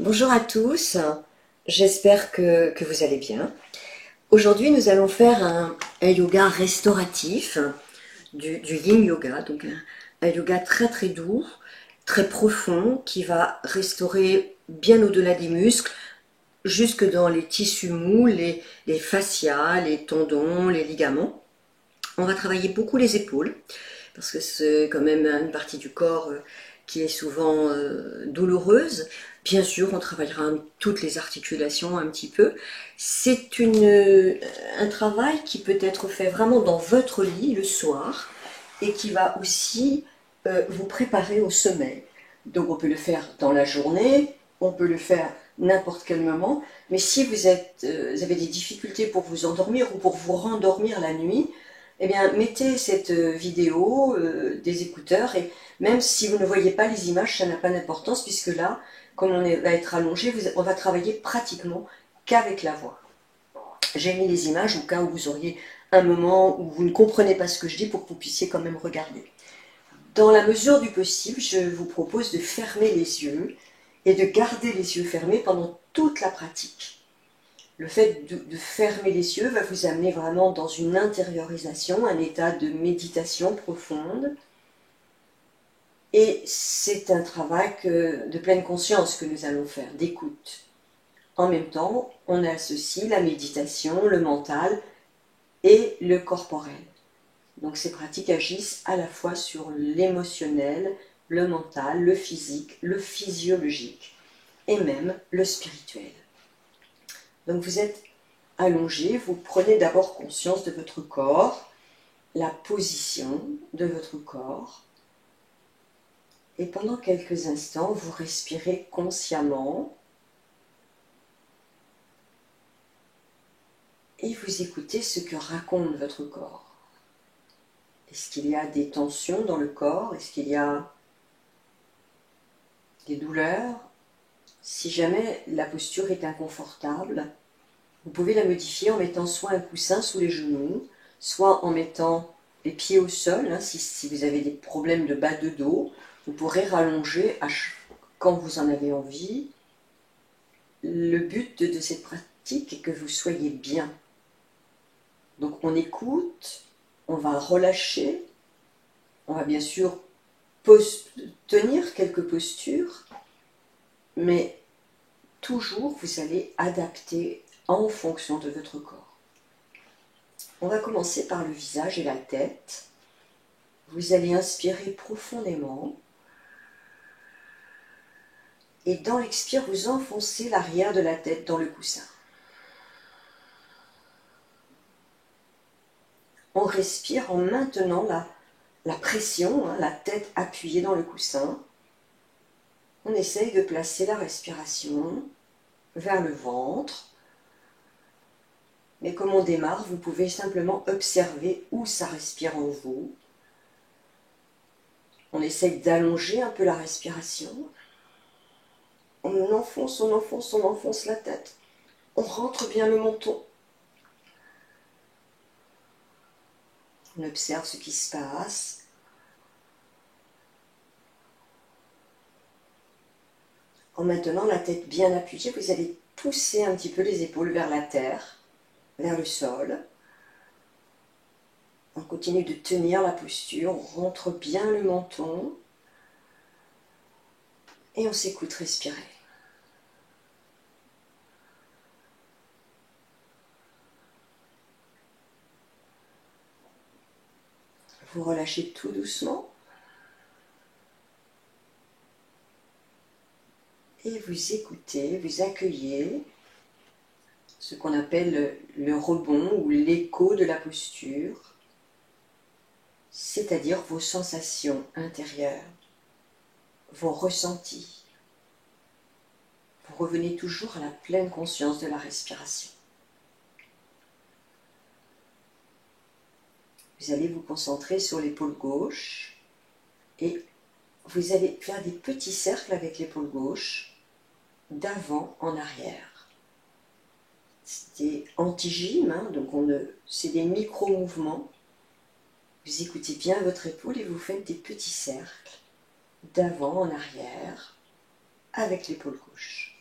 Bonjour à tous, j'espère que vous allez bien. Aujourd'hui, nous allons faire un yoga restauratif, du Yin Yoga, donc un yoga très très doux, très profond, qui va restaurer bien au-delà des muscles, jusque dans les tissus mous, les fascias, les tendons, les ligaments. On va travailler beaucoup les épaules, parce que c'est quand même une partie du corps qui est souvent douloureuse. Bien sûr, on travaillera toutes les articulations un petit peu. C'est un travail qui peut être fait vraiment dans votre lit le soir et qui va aussi vous préparer au sommeil. Donc on peut le faire dans la journée, on peut le faire n'importe quel moment, mais si vous avez des difficultés pour vous endormir ou pour vous rendormir la nuit, eh bien, mettez cette vidéo, des écouteurs, et même si vous ne voyez pas les images, ça n'a pas d'importance, puisque là, comme va être allongé, on va travailler pratiquement qu'avec la voix. J'ai mis les images au cas où vous auriez un moment où vous ne comprenez pas ce que je dis, pour que vous puissiez quand même regarder. Dans la mesure du possible, je vous propose de fermer les yeux et de garder les yeux fermés pendant toute la pratique. Le fait de fermer les yeux va vous amener vraiment dans une intériorisation, un état de méditation profonde. Et c'est un travail de pleine conscience que nous allons faire, d'écoute. En même temps, on associe la méditation, le mental et le corporel. Donc ces pratiques agissent à la fois sur l'émotionnel, le mental, le physique, le physiologique et même le spirituel. Donc vous êtes allongé, vous prenez d'abord conscience de votre corps, la position de votre corps, et pendant quelques instants, vous respirez consciemment et vous écoutez ce que raconte votre corps. Est-ce qu'il y a des tensions dans le corps? Est-ce qu'il y a des douleurs? Si jamais la posture est inconfortable, vous pouvez la modifier en mettant soit un coussin sous les genoux, soit en mettant les pieds au sol. Si vous avez des problèmes de bas de dos, vous pourrez rallonger quand vous en avez envie. Le but de cette pratique est que vous soyez bien. Donc on écoute, on va relâcher, on va bien sûr tenir quelques postures, mais toujours vous allez adapter en fonction de votre corps. On va commencer par le visage et la tête. Vous allez inspirer profondément et dans l'expire, vous enfoncez l'arrière de la tête dans le coussin. On respire en maintenant la pression, la tête appuyée dans le coussin. On essaye de placer la respiration vers le ventre. Mais comme on démarre, vous pouvez simplement observer où ça respire en vous. On essaye d'allonger un peu la respiration. On enfonce la tête. On rentre bien le menton. On observe ce qui se passe. En maintenant la tête bien appuyée, vous allez pousser un petit peu les épaules vers la terre, vers le sol. On continue de tenir la posture, on rentre bien le menton et on s'écoute respirer. Vous relâchez tout doucement et vous écoutez, vous accueillez ce qu'on appelle le rebond ou l'écho de la posture, c'est-à-dire vos sensations intérieures, vos ressentis. Vous revenez toujours à la pleine conscience de la respiration. Vous allez vous concentrer sur l'épaule gauche et vous allez faire des petits cercles avec l'épaule gauche, d'avant en arrière. C'est anti-gym, donc c'est des micro-mouvements. Vous écoutez bien votre épaule et vous faites des petits cercles, d'avant en arrière, avec l'épaule gauche.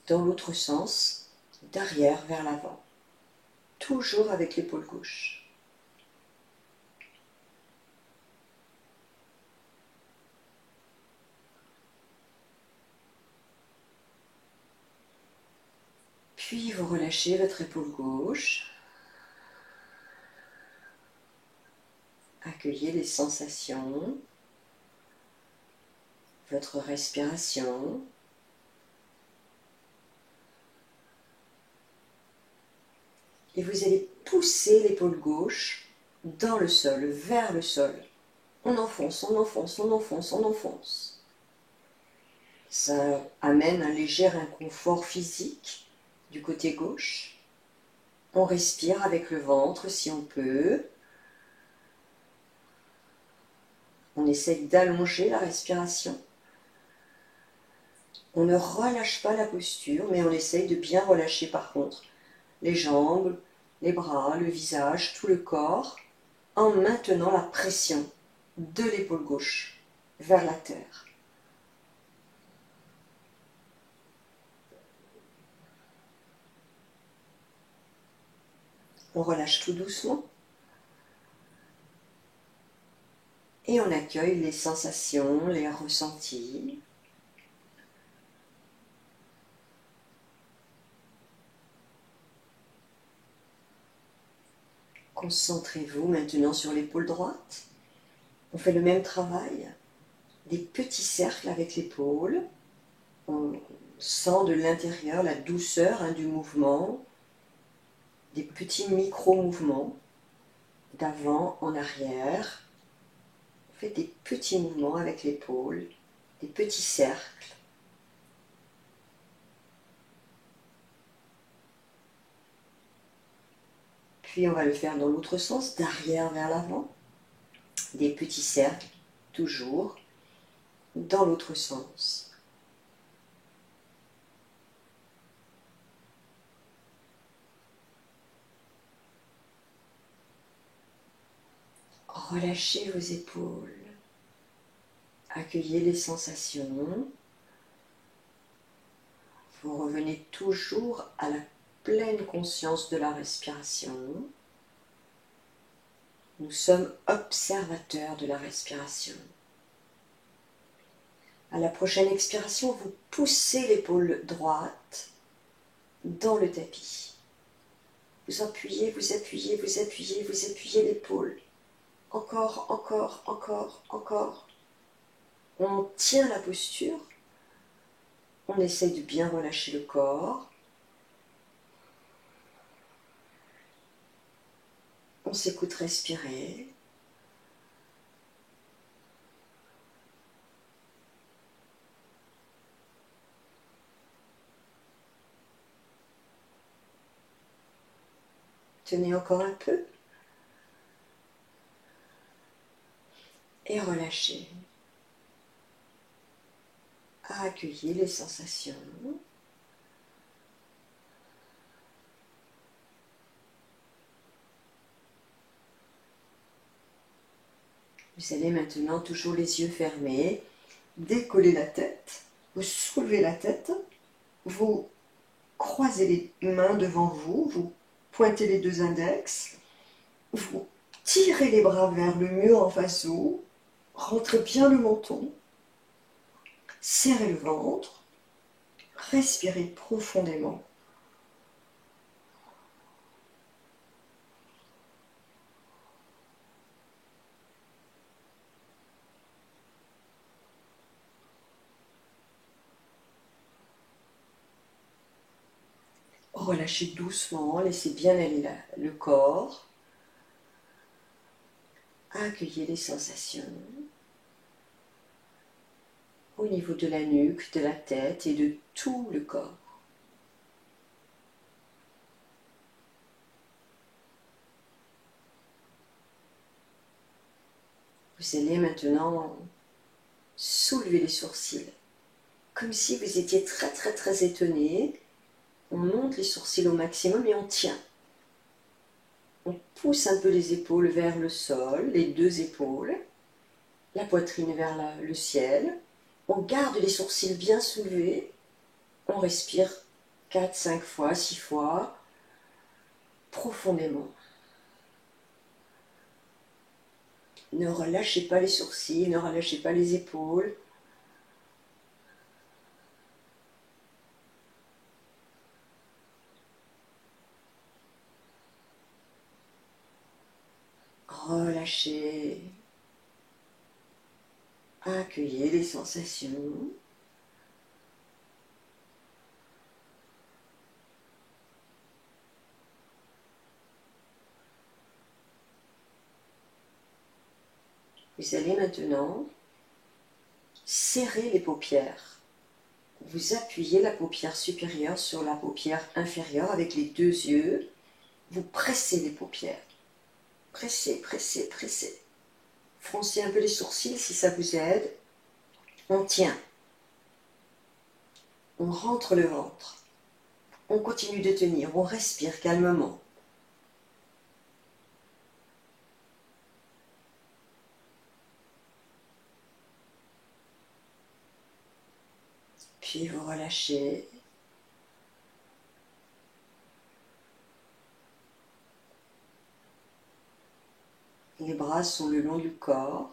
dans l'autre sens, d'arrière vers l'avant, toujours avec l'épaule gauche. Puis vous relâchez votre épaule gauche. Accueillez les sensations, votre respiration. Et vous allez pousser l'épaule gauche dans le sol, vers le sol. On enfonce, on enfonce, on enfonce, on enfonce. Ça amène un léger inconfort physique du côté gauche. On respire avec le ventre si on peut. On essaye d'allonger la respiration. On ne relâche pas la posture, mais on essaye de bien relâcher par contre les jambes, les bras, le visage, tout le corps, en maintenant la pression de l'épaule gauche vers la terre. On relâche tout doucement et on accueille les sensations, les ressentis. Concentrez-vous maintenant sur l'épaule droite. On fait le même travail, des petits cercles avec l'épaule. On sent de l'intérieur la douceur du mouvement, des petits micro-mouvements d'avant en arrière. On fait des petits mouvements avec l'épaule, des petits cercles. Puis on va le faire dans l'autre sens, d'arrière vers l'avant. Des petits cercles, toujours, dans l'autre sens. Relâchez vos épaules. Accueillez les sensations. Vous revenez toujours à la pleine conscience de la respiration. Nous sommes observateurs de la respiration. À la prochaine expiration, vous poussez l'épaule droite dans le tapis. Vous appuyez, vous appuyez, vous appuyez, vous appuyez l'épaule. Encore, encore, encore, encore. On tient la posture. On essaye de bien relâcher le corps. On s'écoute respirer. Tenez encore un peu. Et relâchez. Accueillez les sensations. Vous allez maintenant, toujours les yeux fermés, décoller la tête. Vous soulevez la tête. Vous croisez les mains devant vous. Vous pointez les deux index. Vous tirez les bras vers le mur en face de vous. Rentrez bien le menton. Serrez le ventre. Respirez profondément. Relâchez doucement, laissez bien aller le corps. Accueillez les sensations au niveau de la nuque, de la tête et de tout le corps. Vous allez maintenant soulever les sourcils, comme si vous étiez très très très étonné. On monte les sourcils au maximum et on tient. On pousse un peu les épaules vers le sol, les deux épaules, la poitrine vers le ciel. On garde les sourcils bien soulevés. On respire 4, 5 fois, 6 fois, profondément. Ne relâchez pas les sourcils, ne relâchez pas les épaules. Relâchez. Accueillez les sensations. Vous allez maintenant serrer les paupières. Vous appuyez la paupière supérieure sur la paupière inférieure avec les deux yeux. Vous pressez les paupières. Pressez, pressez, pressez. Froncez un peu les sourcils si ça vous aide. On tient. On rentre le ventre. On continue de tenir. On respire calmement. Puis vous relâchez. Les bras sont le long du corps.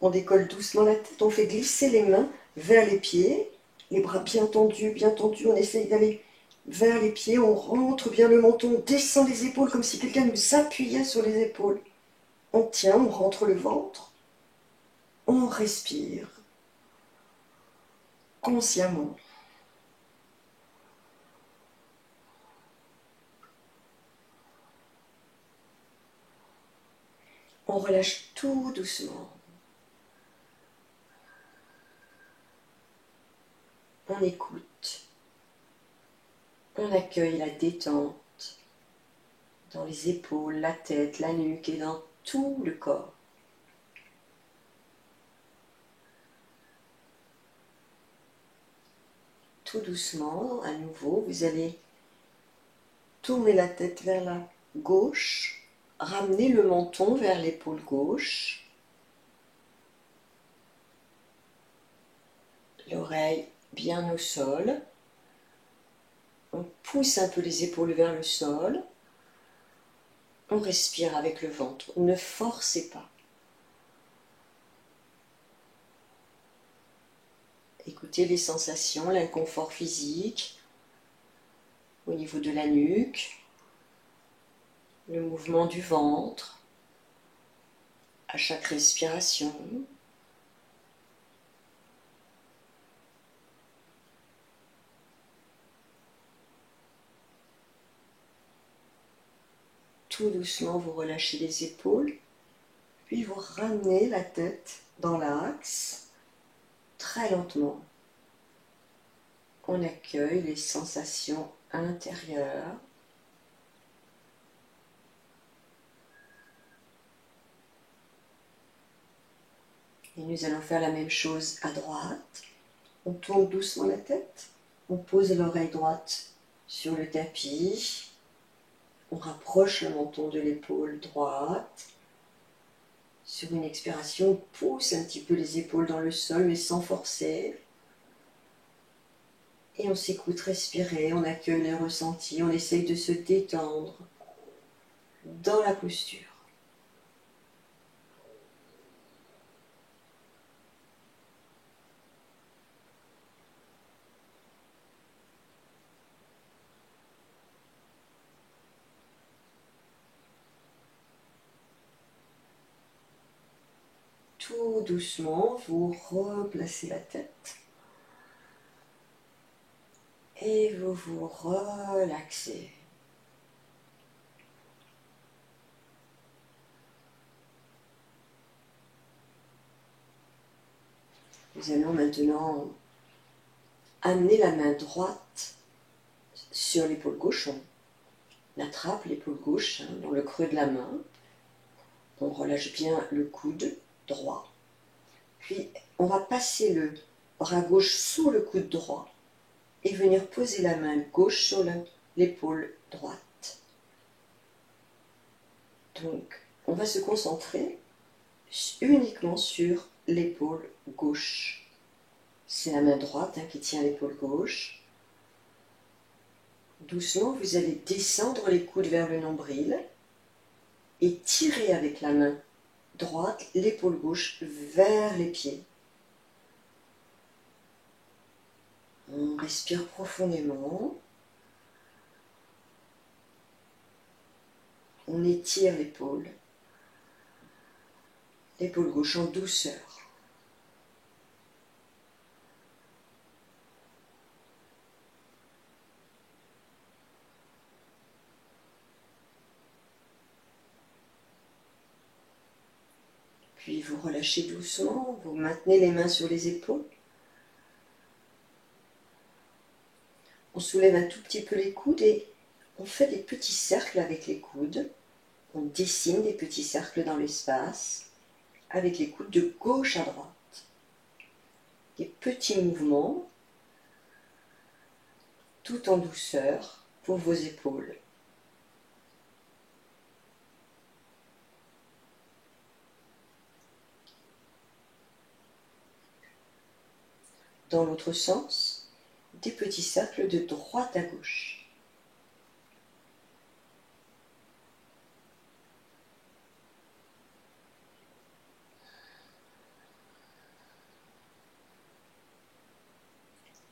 On décolle doucement la tête. On fait glisser les mains vers les pieds. Les bras bien tendus, bien tendus. On essaye d'aller vers les pieds. On rentre bien le menton. On descend les épaules comme si quelqu'un nous appuyait sur les épaules. On tient, on rentre le ventre. On respire consciemment. On relâche tout doucement. On écoute. On accueille la détente dans les épaules, la tête, la nuque et dans tout le corps. Tout doucement, à nouveau, vous allez tourner la tête vers la gauche, ramener le menton vers l'épaule gauche, l'oreille bien au sol. On pousse un peu les épaules vers le sol. On respire avec le ventre. Ne forcez pas. Écoutez les sensations, l'inconfort physique au niveau de la nuque, le mouvement du ventre à chaque respiration. Tout doucement, vous relâchez les épaules, puis vous ramenez la tête dans l'axe, très lentement. On accueille les sensations intérieures. Et nous allons faire la même chose à droite. On tourne doucement la tête. On pose l'oreille droite sur le tapis. On rapproche le menton de l'épaule droite. Sur une expiration, on pousse un petit peu les épaules dans le sol, mais sans forcer. Et on s'écoute respirer, on accueille les ressentis, on essaye de se détendre dans la posture. Tout doucement, vous replacez la tête et vous vous relaxez. Nous allons maintenant amener la main droite sur l'épaule gauche. On attrape l'épaule gauche dans le creux de la main. On relâche bien le coude droit. Puis on va passer le bras gauche sous le coude droit et venir poser la main gauche sur l'épaule droite. Donc, on va se concentrer uniquement sur l'épaule gauche. C'est la main droite qui tient l'épaule gauche. Doucement, vous allez descendre les coudes vers le nombril et tirer avec la main droite l'épaule gauche vers les pieds. On respire profondément. On étire l'épaule gauche en douceur. Puis vous relâchez doucement, vous maintenez les mains sur les épaules. On soulève un tout petit peu les coudes et on fait des petits cercles avec les coudes. On dessine des petits cercles dans l'espace avec les coudes de gauche à droite. Des petits mouvements, tout en douceur pour vos épaules. Dans l'autre sens, des petits cercles de droite à gauche.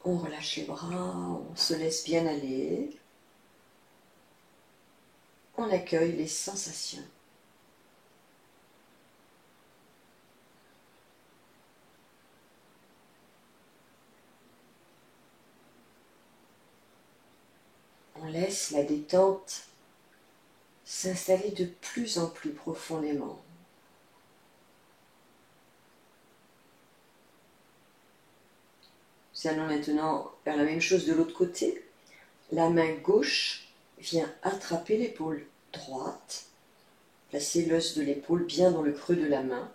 On relâche les bras, on se laisse bien aller. On accueille les sensations. On laisse la détente s'installer de plus en plus profondément. Nous allons maintenant faire la même chose de l'autre côté. La main gauche vient attraper l'épaule droite. Placez l'os de l'épaule bien dans le creux de la main.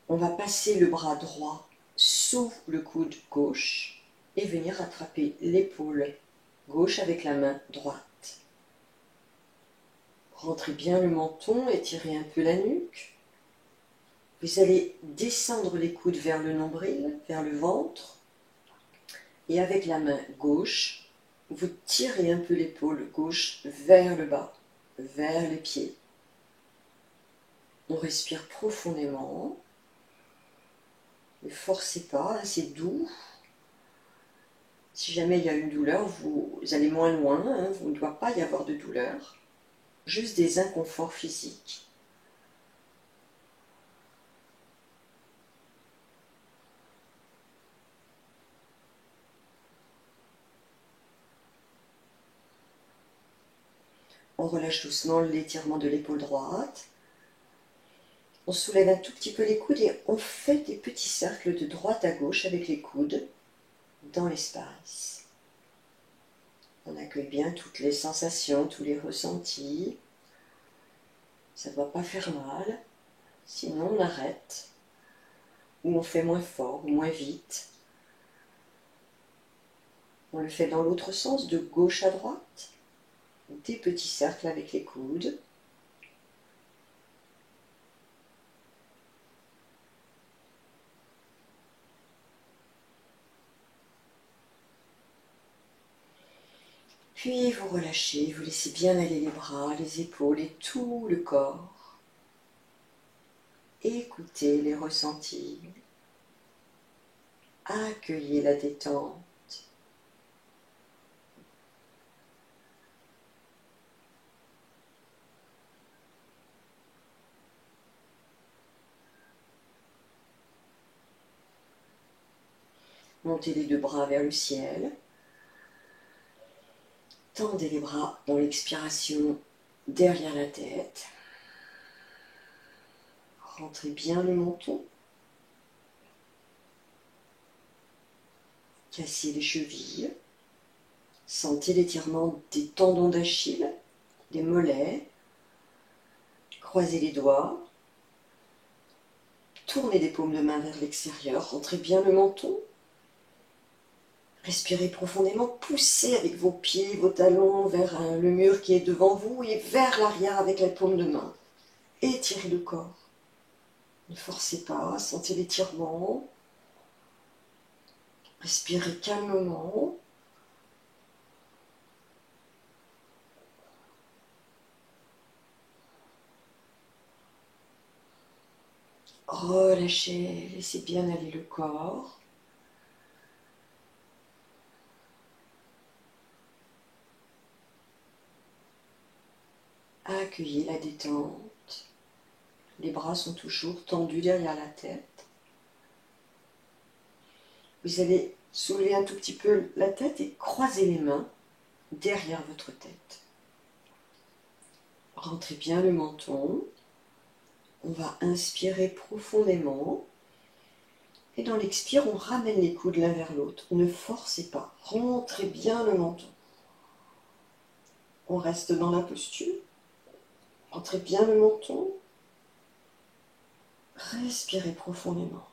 On va passer le bras droit sous le coude gauche et venir attraper l'épaule gauche avec la main droite. Rentrez bien le menton, étirez un peu la nuque. Vous allez descendre les coudes vers le nombril, vers le ventre. Et avec la main gauche, vous tirez un peu l'épaule gauche vers le bas, vers les pieds. On respire profondément. Ne forcez pas, hein, c'est doux. Si jamais il y a une douleur, vous allez moins loin, hein, il ne doit pas y avoir de douleur. Juste des inconforts physiques. On relâche doucement l'étirement de l'épaule droite. On soulève un tout petit peu les coudes et on fait des petits cercles de droite à gauche avec les coudes dans l'espace. On accueille bien toutes les sensations, tous les ressentis. Ça ne doit pas faire mal. Sinon, on arrête. Ou on fait moins fort, ou moins vite. On le fait dans l'autre sens, de gauche à droite. Des petits cercles avec les coudes. Puis vous relâchez, vous laissez bien aller les bras, les épaules et tout le corps. Écoutez les ressentis. Accueillez la détente. Montez les deux bras vers le ciel. Tendez les bras dans l'expiration derrière la tête. Rentrez bien le menton. Cassez les chevilles. Sentez l'étirement des tendons d'Achille, des mollets. Croisez les doigts. Tournez des paumes de main vers l'extérieur. Rentrez bien le menton. Respirez profondément, poussez avec vos pieds, vos talons vers le mur qui est devant vous et vers l'arrière avec la paume de main. Étirez le corps. Ne forcez pas, sentez l'étirement. Respirez calmement. relâchez, laissez bien aller le corps. Accueillez la détente. Les bras sont toujours tendus derrière la tête. Vous allez soulever un tout petit peu la tête et croiser les mains derrière votre tête. Rentrez bien le menton. On va inspirer profondément. Et dans l'expire, on ramène les coudes l'un vers l'autre. Ne forcez pas. Rentrez bien le menton. On reste dans la posture. Rentrez bien le menton. Respirez profondément.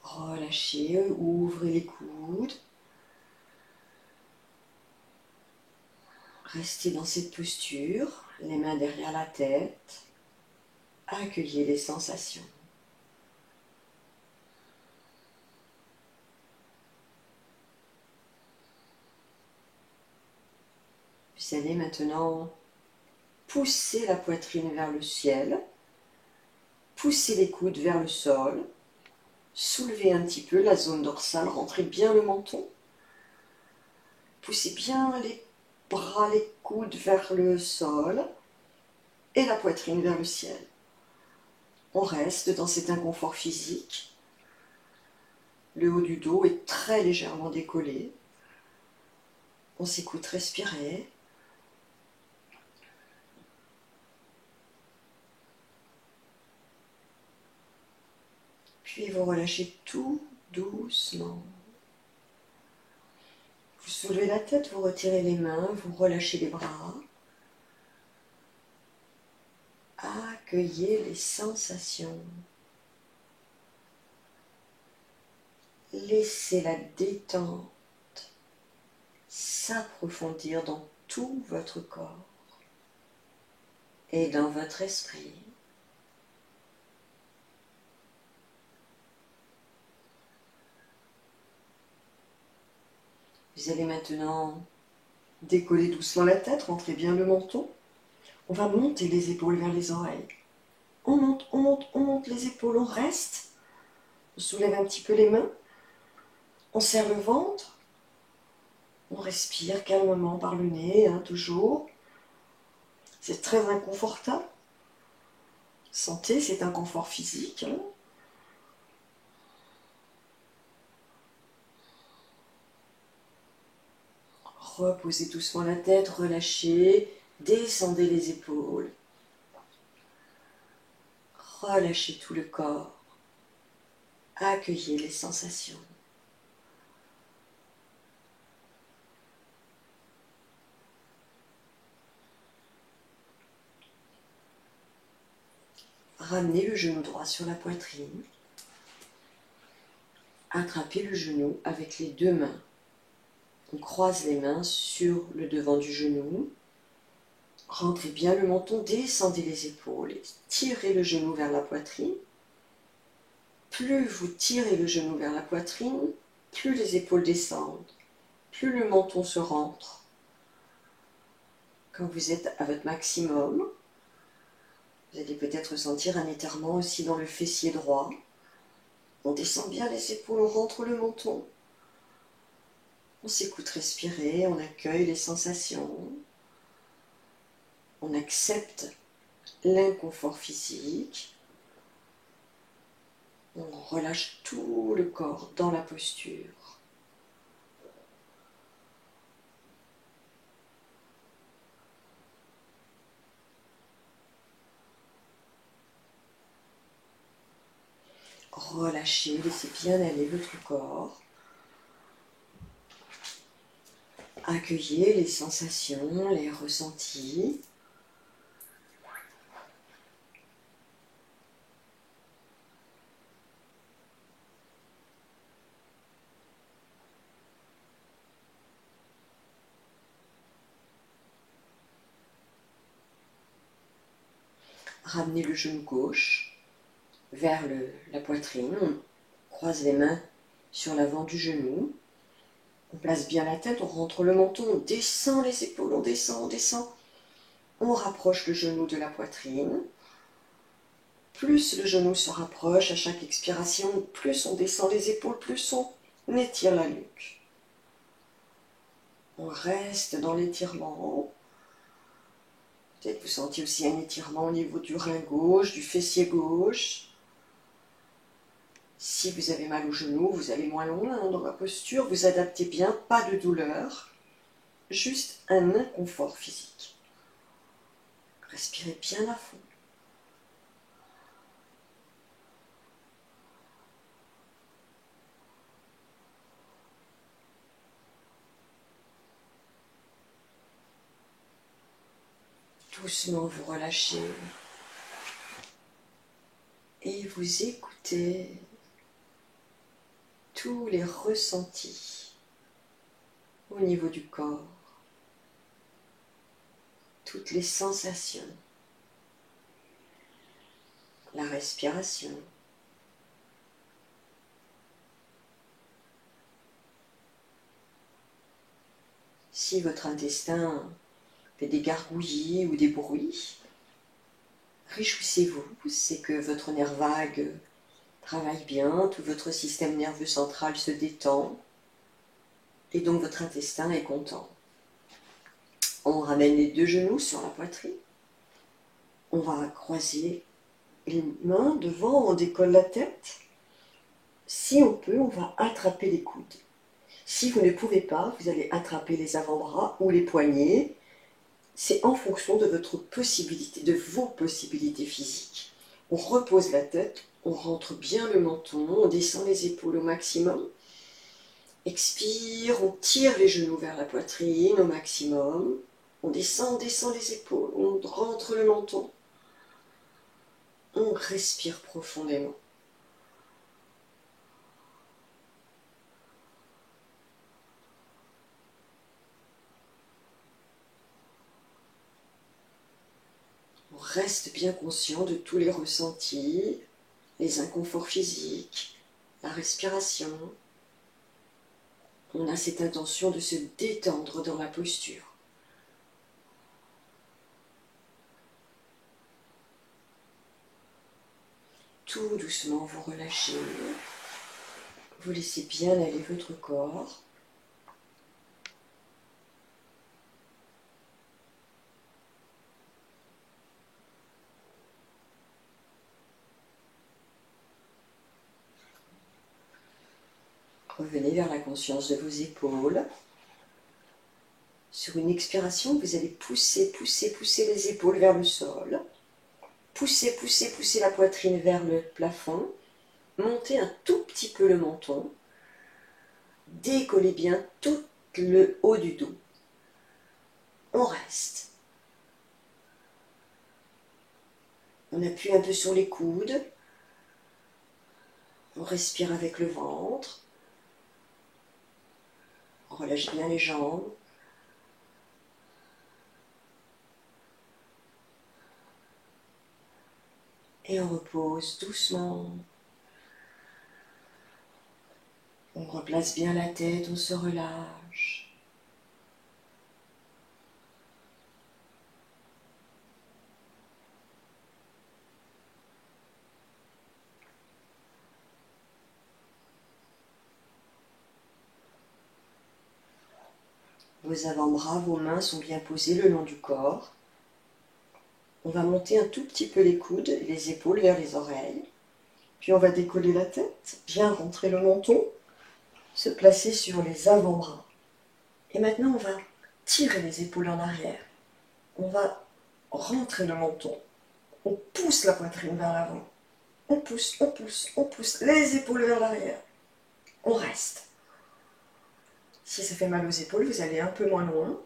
Relâchez, ouvrez les coudes. Restez dans cette posture, les mains derrière la tête. Accueillez les sensations. Vous allez maintenant pousser la poitrine vers le ciel, pousser les coudes vers le sol, soulevez un petit peu la zone dorsale, rentrez bien le menton, poussez bien les bras, les coudes vers le sol et la poitrine vers le ciel. On reste dans cet inconfort physique. Le haut du dos est très légèrement décollé. On s'écoute respirer. Puis vous relâchez tout doucement. Vous soulevez la tête, vous retirez les mains, vous relâchez les bras. Accueillez les sensations. Laissez la détente s'approfondir dans tout votre corps et dans votre esprit. Vous allez maintenant décoller doucement la tête, rentrez bien le menton. On va monter les épaules vers les oreilles. On monte les épaules, on reste. On soulève un petit peu les mains. On serre le ventre. On respire calmement par le nez, toujours. C'est très inconfortable. Sentez cet inconfort physique. Reposez doucement la tête, relâchez, descendez les épaules. Relâchez tout le corps. Accueillez les sensations. Ramenez le genou droit sur la poitrine. Attrapez le genou avec les deux mains. On croise les mains sur le devant du genou. Rentrez bien le menton, descendez les épaules et tirez le genou vers la poitrine. Plus vous tirez le genou vers la poitrine, plus les épaules descendent, plus le menton se rentre. Quand vous êtes à votre maximum, vous allez peut-être sentir un étirement aussi dans le fessier droit. On descend bien les épaules, on rentre le menton. On s'écoute respirer, on accueille les sensations. On accepte l'inconfort physique. On relâche tout le corps dans la posture. Relâchez, laissez bien aller votre corps. Accueillez les sensations, les ressentis. ramenez le genou gauche vers la poitrine. On croise les mains sur l'avant du genou. On place bien la tête, on rentre le menton, on descend les épaules, on descend, on descend. On rapproche le genou de la poitrine. Plus le genou se rapproche à chaque expiration, plus on descend les épaules, plus on étire la nuque. On reste dans l'étirement. Peut-être vous sentez aussi un étirement au niveau du rein gauche, du fessier gauche. Si vous avez mal au genou, vous allez moins loin dans la posture, vous adaptez bien, pas de douleur, juste un inconfort physique. Respirez bien à fond. Doucement vous relâchez et vous écoutez tous les ressentis au niveau du corps, toutes les sensations, la respiration. Si votre intestin fait des gargouillis ou des bruits, réjouissez-vous, c'est que votre nerf vague travaille bien, tout votre système nerveux central se détend, et donc votre intestin est content. On ramène les deux genoux sur la poitrine, on va croiser les mains devant, on décolle la tête. Si on peut, on va attraper les coudes. Si vous ne pouvez pas, vous allez attraper les avant-bras ou les poignets. C'est en fonction de votre possibilité, de vos possibilités physiques. On repose la tête, on rentre bien le menton, on descend les épaules au maximum. Expire, on tire les genoux vers la poitrine au maximum. On descend les épaules, on rentre le menton. On respire profondément. On reste bien conscient de tous les ressentis, les inconforts physiques, la respiration. On a cette intention de se détendre dans la posture. Tout doucement, vous relâchez. Vous laissez bien aller votre corps. Revenez vers la conscience de vos épaules. Sur une expiration, vous allez pousser les épaules vers le sol. Pousser la poitrine vers le plafond. Montez un tout petit peu le menton. Décollez bien tout le haut du dos. On reste. On appuie un peu sur les coudes. On respire avec le ventre. On relâche bien les jambes. Et on repose doucement. On replace bien la tête, on se relâche. Vos avant-bras, vos mains sont bien posées le long du corps. On va monter un tout petit peu les coudes et les épaules vers les oreilles. Puis on va décoller la tête, bien rentrer le menton, se placer sur les avant-bras. Et maintenant, on va tirer les épaules en arrière. On va rentrer le menton. On pousse la poitrine vers l'avant. On pousse les épaules vers l'arrière. On reste. Si ça fait mal aux épaules, vous allez un peu moins loin.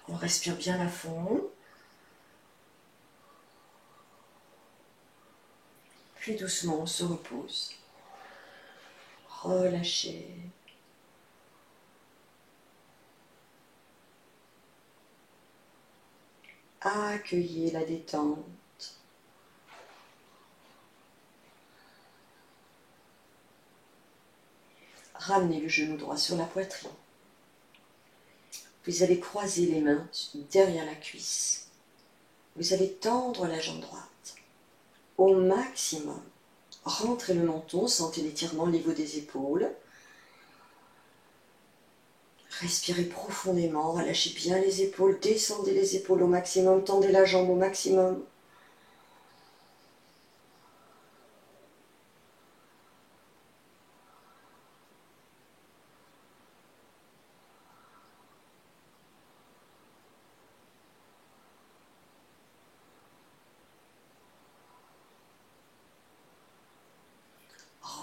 On respire bien à fond. Puis doucement, on se repose. Relâchez. Accueillez la détente. Ramenez le genou droit sur la poitrine. Vous allez croiser les mains derrière la cuisse. Vous allez tendre la jambe droite au maximum. Rentrez le menton, sentez l'étirement au niveau des épaules. Respirez profondément, relâchez bien les épaules, descendez les épaules au maximum, tendez la jambe au maximum.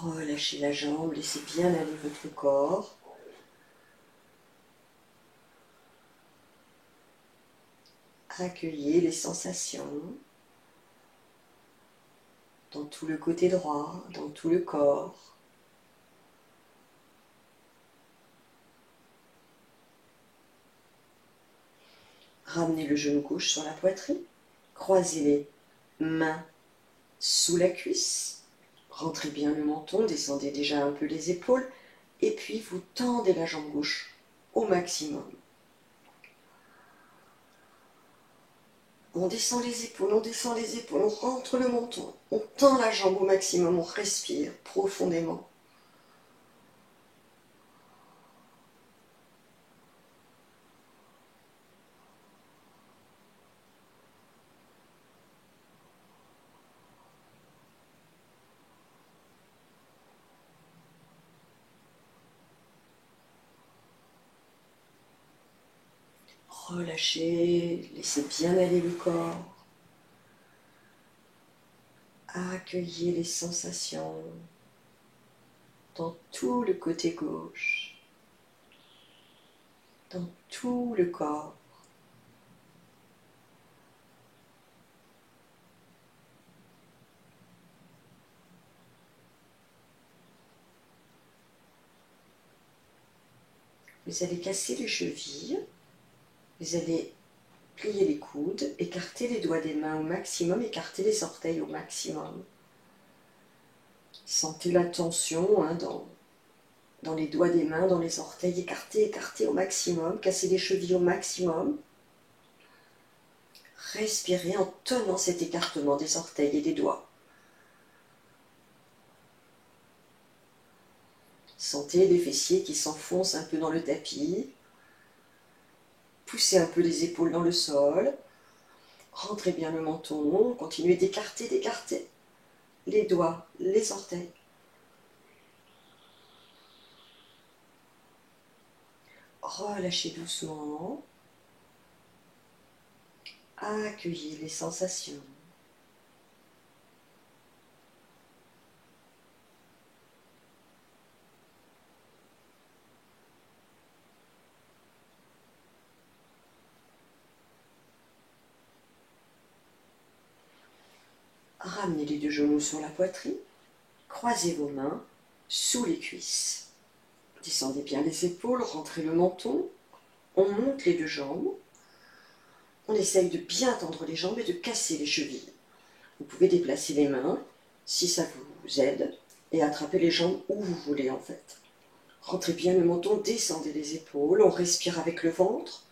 Relâchez la jambe, laissez bien aller votre corps. Accueillez les sensations dans tout le côté droit, dans tout le corps. Ramenez le genou gauche sur la poitrine. Croisez les mains sous la cuisse. Rentrez bien le menton, descendez déjà un peu les épaules. Et puis vous tendez la jambe gauche au maximum. On descend les épaules, on descend les épaules, on rentre le menton, on tend la jambe au maximum, on respire profondément. Relâchez, laissez bien aller le corps. Accueillez les sensations dans tout le côté gauche, dans tout le corps. Vous allez casser les chevilles, vous allez plier les coudes, écarter les doigts des mains au maximum, écarter les orteils au maximum. Sentez la tension dans les doigts des mains, dans les orteils, écartez, écartez au maximum, cassez les chevilles au maximum. Respirez en tenant cet écartement des orteils et des doigts. Sentez les fessiers qui s'enfoncent un peu dans le tapis. Poussez un peu les épaules dans le sol. Rentrez bien le menton. Continuez d'écarter, d'écarter les doigts, les orteils. Relâchez doucement. Accueillez les sensations. Ramenez les deux genoux sur la poitrine. Croisez vos mains sous les cuisses. Descendez bien les épaules, rentrez le menton. On monte les deux jambes. On essaye de bien tendre les jambes et de casser les chevilles. Vous pouvez déplacer les mains si ça vous aide et attraper les jambes où vous voulez en fait. Rentrez bien le menton, descendez les épaules, on respire avec le ventre.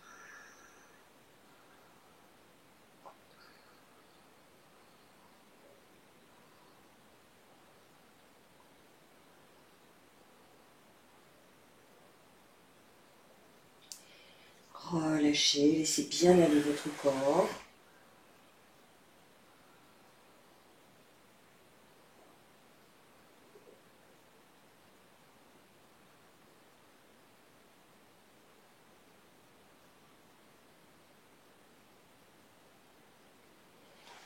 Relâchez, laissez bien aller votre corps.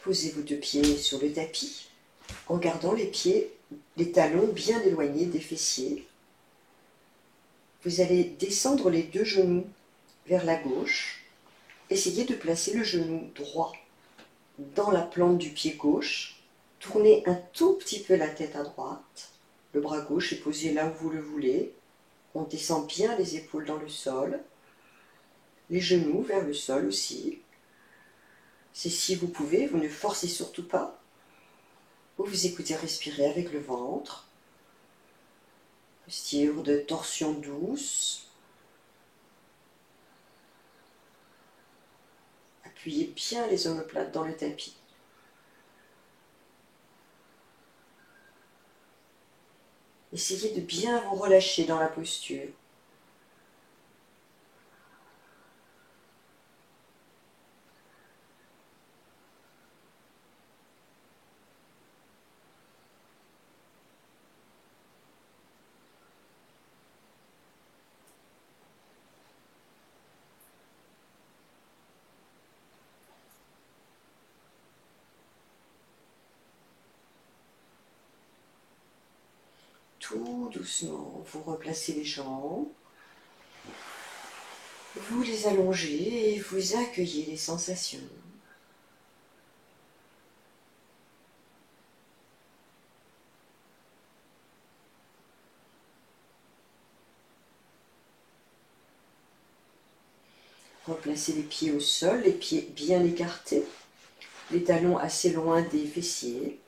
Posez vos deux pieds sur le tapis en gardant les pieds, les talons bien éloignés des fessiers. Vous allez descendre les deux genoux vers la gauche. Essayez de placer le genou droit dans la plante du pied gauche. Tournez un tout petit peu la tête à droite. Le bras gauche est posé là où vous le voulez. On descend bien les épaules dans le sol. Les genoux vers le sol aussi. C'est si vous pouvez, vous ne forcez surtout pas. Vous vous écoutez respirer avec le ventre. Posture de torsion douce. Appuyez bien les omoplates dans le tapis. Essayez de bien vous relâcher dans la posture. Tout doucement, vous replacez les jambes, vous les allongez et vous accueillez les sensations. Replacez les pieds au sol, les pieds bien écartés, les talons assez loin des fessiers.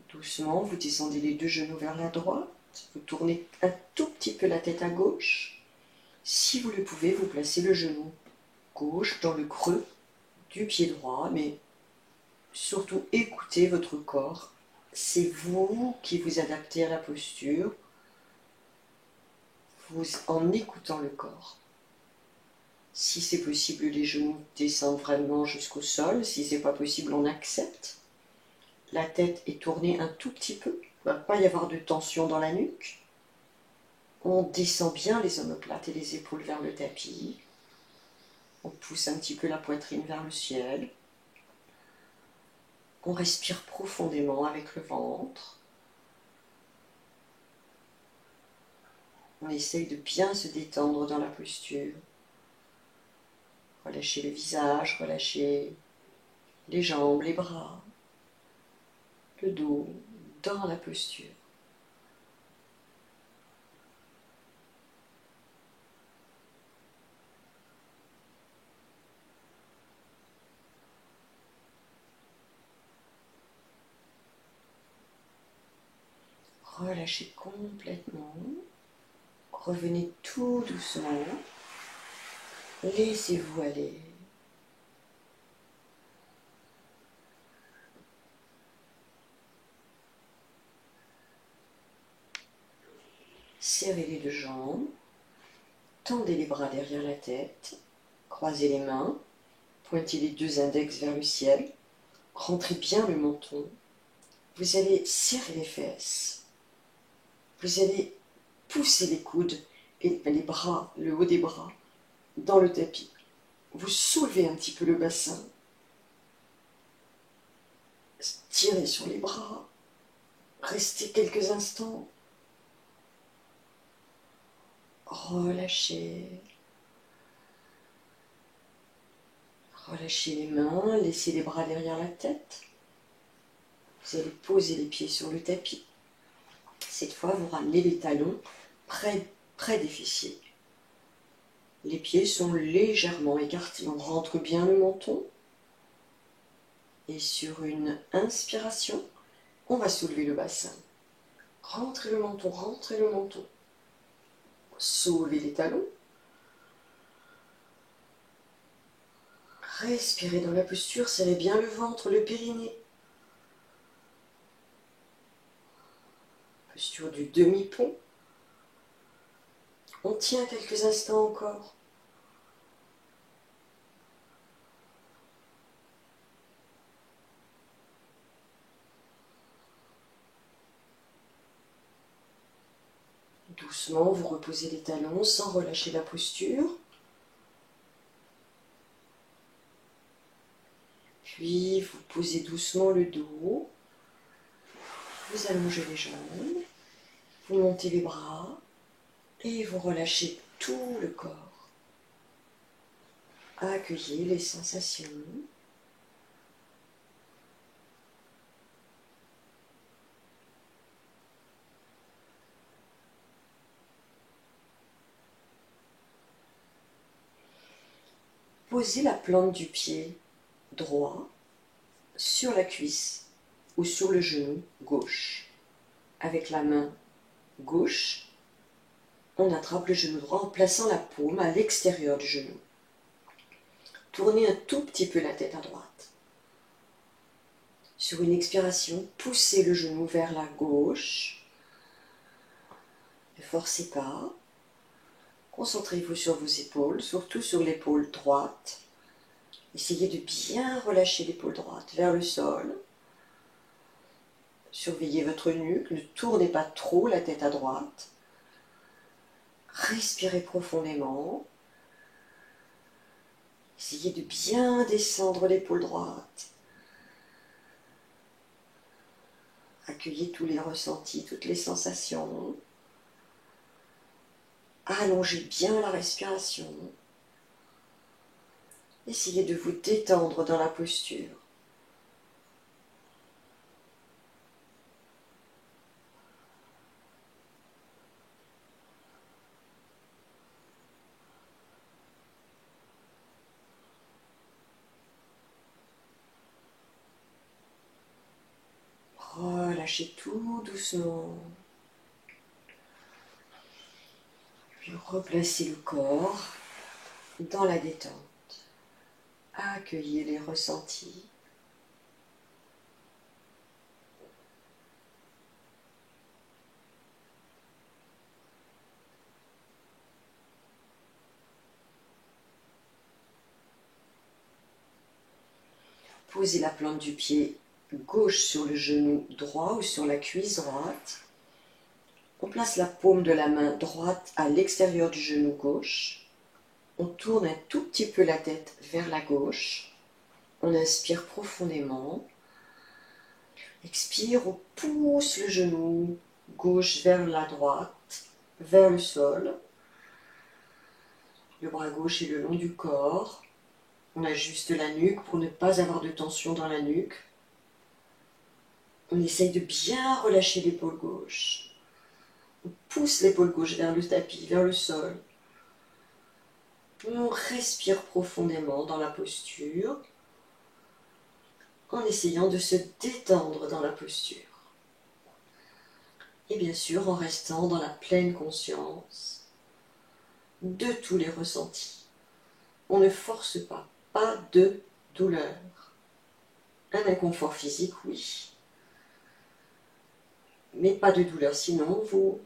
Doucement, vous descendez les deux genoux vers la droite, vous tournez un tout petit peu la tête à gauche. Si vous le pouvez, vous placez le genou gauche dans le creux du pied droit, mais surtout écoutez votre corps. C'est vous qui vous adaptez à la posture, en écoutant le corps. Si c'est possible, les genoux descendent vraiment jusqu'au sol. Si c'est pas possible, on accepte. La tête est tournée un tout petit peu. Il ne va pas y avoir de tension dans la nuque. On descend bien les omoplates et les épaules vers le tapis. On pousse un petit peu la poitrine vers le ciel. On respire profondément avec le ventre. On essaye de bien se détendre dans la posture. Relâchez le visage, relâchez les jambes, les bras, le dos, dans la posture. Relâchez complètement. Revenez tout doucement. Laissez-vous aller. Serrez les deux jambes. Tendez les bras derrière la tête. Croisez les mains. Pointez les deux index vers le ciel. Rentrez bien le menton. Vous allez serrer les fesses. Vous allez pousser les coudes et les bras, le haut des bras, dans le tapis. Vous soulevez un petit peu le bassin. Tirez sur les bras. Restez quelques instants. Relâchez. Relâchez les mains, laissez les bras derrière la tête. Vous allez poser les pieds sur le tapis. Cette fois, vous ramenez les talons près des fessiers. Les pieds sont légèrement écartés. On rentre bien le menton. Et sur une inspiration, on va soulever le bassin. Rentrez le menton, rentrez le menton. Soulevez les talons. Respirez dans la posture, serrez bien le ventre, le périnée. Posture du demi-pont. On tient quelques instants encore. Doucement, vous reposez les talons sans relâcher la posture. Puis, vous posez doucement le dos. Vous allongez les jambes. Vous montez les bras. Et vous relâchez tout le corps. Accueillez les sensations. Posez la plante du pied droit sur la cuisse ou sur le genou gauche. Avec la main gauche, on attrape le genou droit en plaçant la paume à l'extérieur du genou. Tournez un tout petit peu la tête à droite. Sur une expiration, poussez le genou vers la gauche. Ne forcez pas. Concentrez-vous sur vos épaules, surtout sur l'épaule droite. Essayez de bien relâcher l'épaule droite vers le sol. Surveillez votre nuque, ne tournez pas trop la tête à droite. Respirez profondément. Essayez de bien descendre l'épaule droite. Accueillez tous les ressentis, toutes les sensations. Allongez bien la respiration. Essayez de vous détendre dans la posture. Relâchez tout doucement. Puis replacez le corps dans la détente. Accueillez les ressentis. Posez la plante du pied gauche sur le genou droit ou sur la cuisse droite. On place la paume de la main droite à l'extérieur du genou gauche. On tourne un tout petit peu la tête vers la gauche. On inspire profondément. Expire, on pousse le genou gauche vers la droite, vers le sol. Le bras gauche est le long du corps. On ajuste la nuque pour ne pas avoir de tension dans la nuque. On essaye de bien relâcher l'épaule gauche. On pousse l'épaule gauche vers le tapis, vers le sol. On respire profondément dans la posture en essayant de se détendre dans la posture. Et bien sûr en restant dans la pleine conscience de tous les ressentis. On ne force pas, pas de douleur. Un inconfort physique, oui. Mais pas de douleur, sinon vous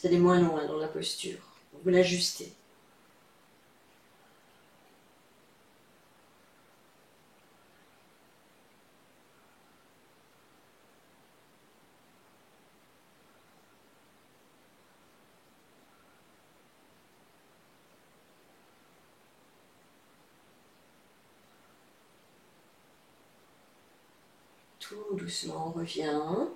allez moins loin dans la posture. Vous l'ajustez. Tout doucement, on revient.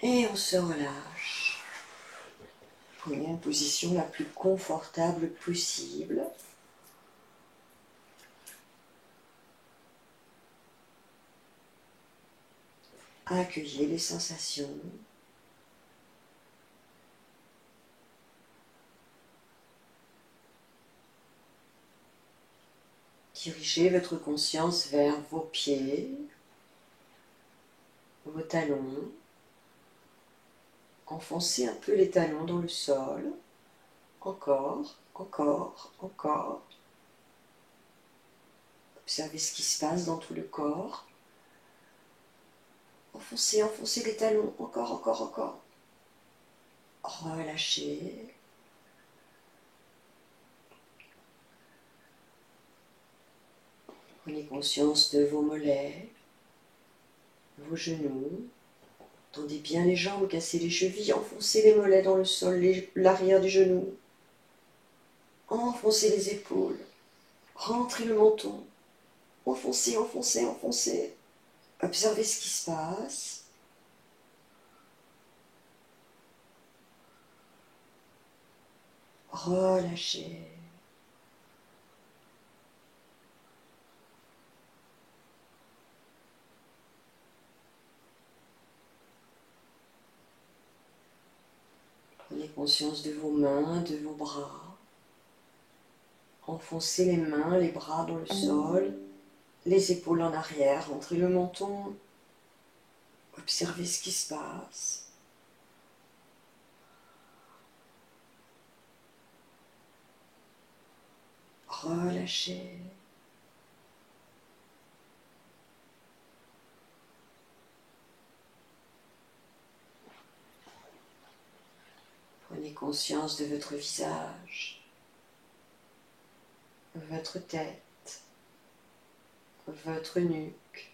Et on se relâche. Prenez une position la plus confortable possible. Accueillez les sensations. Dirigez votre conscience vers vos pieds, vos talons. Enfoncez un peu les talons dans le sol. Encore, encore, encore. Observez ce qui se passe dans tout le corps. Enfoncez, enfoncez les talons. Encore, encore, encore. Relâchez. Prenez conscience de vos mollets, vos genoux. Tendez bien les jambes, cassez les chevilles, enfoncez les mollets dans le sol, l'arrière du genou. Enfoncez les épaules, rentrez le menton. Enfoncez, enfoncez, enfoncez. Observez ce qui se passe. Relâchez. Prenez conscience de vos mains, de vos bras. Enfoncez les mains, les bras dans le sol, les épaules en arrière, rentrez le menton. Observez ce qui se passe. Relâchez. Prenez conscience de votre visage, votre tête, votre nuque,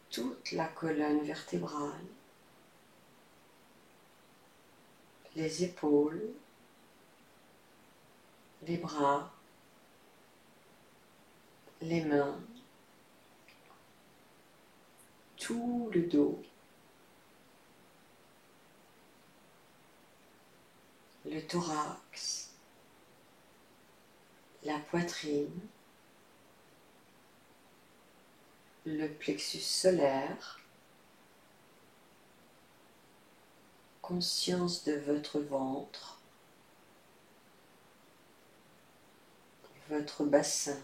toute la colonne vertébrale, les épaules, les bras, les mains, tout le dos, le thorax, la poitrine, le plexus solaire, conscience de votre ventre, votre bassin,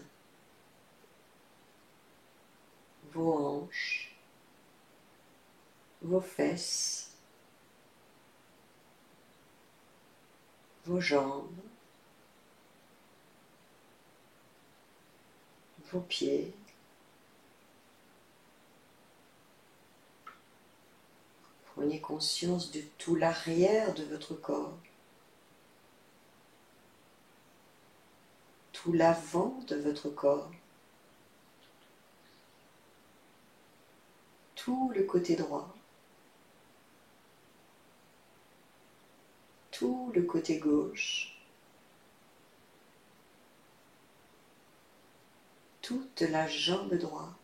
vos hanches, vos fesses, vos jambes, vos pieds, prenez conscience de tout l'arrière de votre corps, tout l'avant de votre corps, tout le côté droit, tout le côté gauche, toute la jambe droite,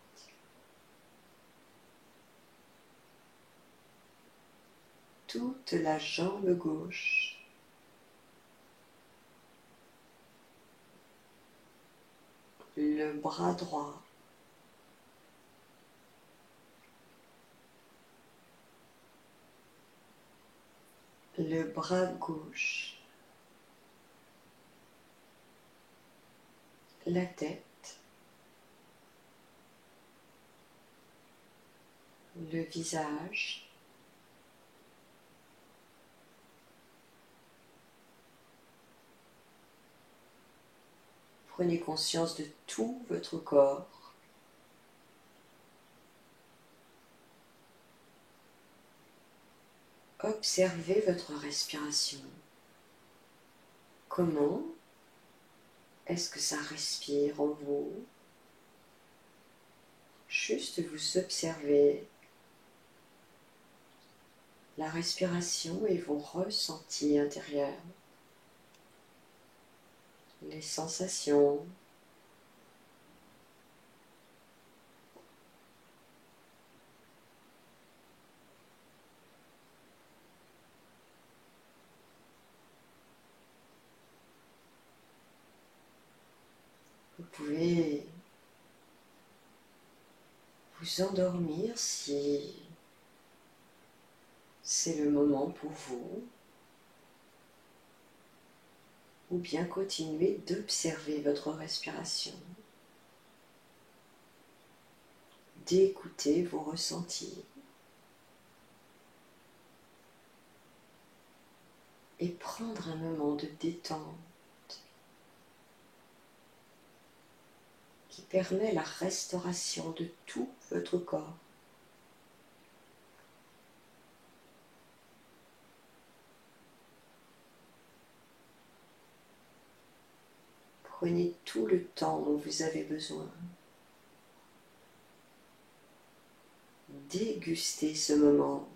toute la jambe gauche, le bras droit, le bras gauche, la tête, le visage, prenez conscience de tout votre corps. Observez votre respiration. Comment est-ce que ça respire en vous? Juste vous observez la respiration et vos ressentis intérieurs, les sensations. Vous pouvez vous endormir si c'est le moment pour vous, ou bien continuer d'observer votre respiration, d'écouter vos ressentis et prendre un moment de détente qui permet la restauration de tout votre corps. Prenez tout le temps dont vous avez besoin. Dégustez ce moment.